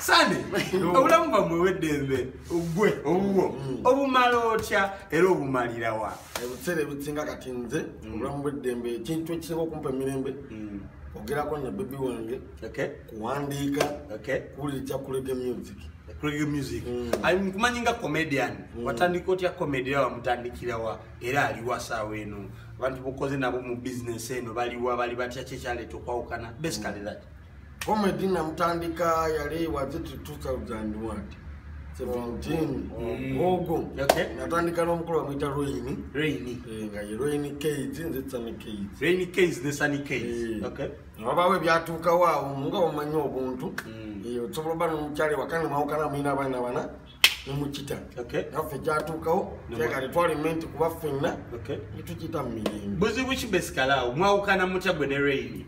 Sande obulamu bamwewedde ogwe obuwo obumala otya era obumalira wa ebiseera ebisinga kati nze obulamu bw'eddembe ekintu ekisinga okumpa emirembe ogerako ne bebi wange kuwandiika kuwuliriza kurege music reggae music nkumanyi nga comedian watandika otya comedy wamutandikira wa era aliwa saawa eno abantu bokoze nabo mu business eno baliwa bali batya kyekyaleeta okwawukana basically that comedy namutandika yali was it 2001 17 ogo natandika n'omukulu bamuyita Reighn nga ye Reighn Case nze Sunny Case Reighn Case ne Sunny Case abawe byatuukawo awo nga omanyi obuntu osobola oba n'omukyala wakane mwawukana mwina abaana bana nemukita naffe gyatuukawo kyekale twali menti kuba ffenna netukita mu mirembe buzibu ki basically awo mwawukana mutya gwe ne Reighn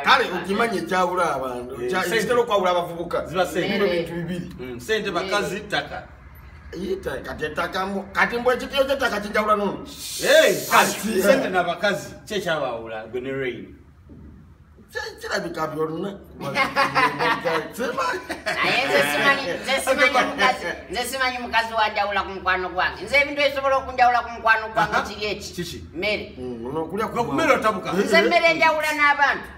kale okimanya ekyawula abantu kitera okwawula abavubuka bintu bibiri sente bakazi ttaka kati mbwe ekitiyo ky'ettaka kijawula nono sente n'abakazi kyekyabawula gwe ne Reighn kirabika byonna nze simanyi mukazi wajawula ku mukwano gwange nze ebintu ebisobola okunjawula ku mukwano gwange kiri eki mmere kumere otabuka nze mmere njawula n'abantu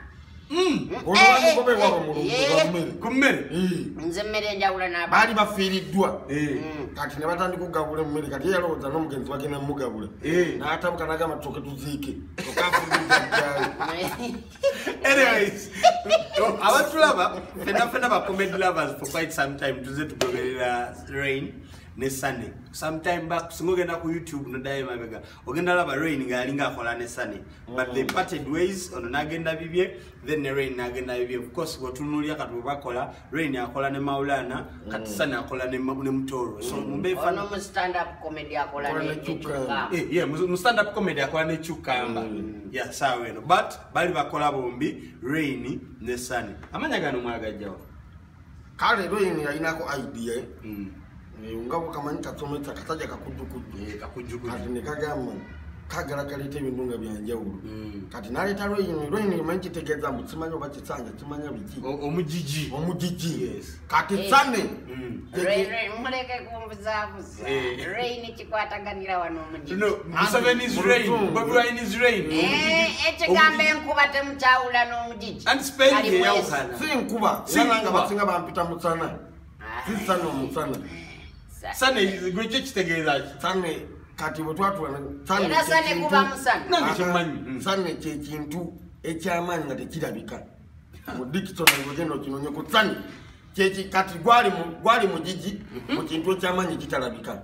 kummere nze mmere njawula n'abantu baali bafiiriddwa kati ne batandika okugabula emmere kati ye yalowooza n'omugenzi bagenda mugabula n'atabuka n'agamba tusoke tuziike anyways abatulaba fena ba comedy lovers for quite some time tuze tugoberera Reighn ne Sunny sometime back singogenda ku YouTube no daye mabega ogenda laba Reighn nga yalinga akola ne Sunny but they parted ways ono nagenda bibye then ne Reighn nagenda bibye of course watunulya katu bakola Reighn akola ne Maulana kati Sunny akola ne Mutooro so mumbe ono mu stand up comedy akola ne Chukamba mu stand up comedy akola ne Chukamba yeah sawa eno but bali bakola bombi Reighn ne Sunny amanya gano mwagajjawo kale Reighn yalinako idea ngabo kamanyi katometa kataja kakujjukuju kati ne kagamba kagala kaleta ebintu nga byanjawulo kati naleta Reighn manyi kitegeeza mbu kimanyi oba kisanja kimanya biki omugigi kati Sunny muleke kumbuzabuza Reighn kikwataganira wano omugigi Museveni is Reighn Bobi Wine is Reighn ekigambo enkuba temukyawula n'omugigi anti yawukana si nkuba nga basinga bampita musana si Sunny omusana Sunny gwe kitegeeza ki Sunny kati bwetwatula Sunny kyekintu ekyamaanyi nga tekirabika mu dictionary ogenda okinonye ku Sunny kati gwali mugigi mu kintu ekyamaanyi kitalabika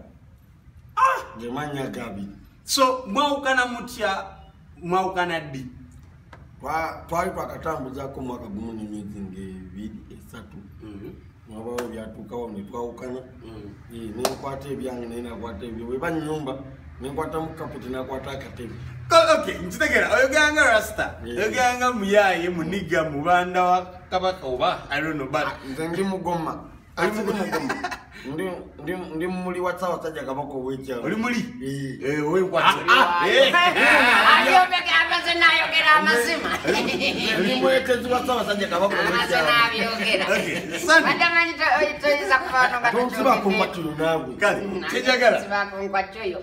gemaanyi agabiri so mwawukana mutya mwawukana ddi twali twakatambuzaako mwaka gumu n'emyezi ng'ebiri esatu wabawo byatuukawo ne twawukana nenkwata ebyange naye nakwata ebyo weba nnyumba nenkwata mu kapeti nakwata akatebe nkitegera oyogeranga rasta oyogeranga muyaye muniga mubanda wa kabaka oba I don't know but nze ndi mugoma ndi muli wa Ssaabasajja Kabaka ow'ekyalo oli muli ow'enkwatso nayogera amazima ndi mwekezi wa Ssaabasajja Kabaka ow'ekyalo tonsiba kunkwatiro naawe kale kyenjagala tonsiba kunkwatiro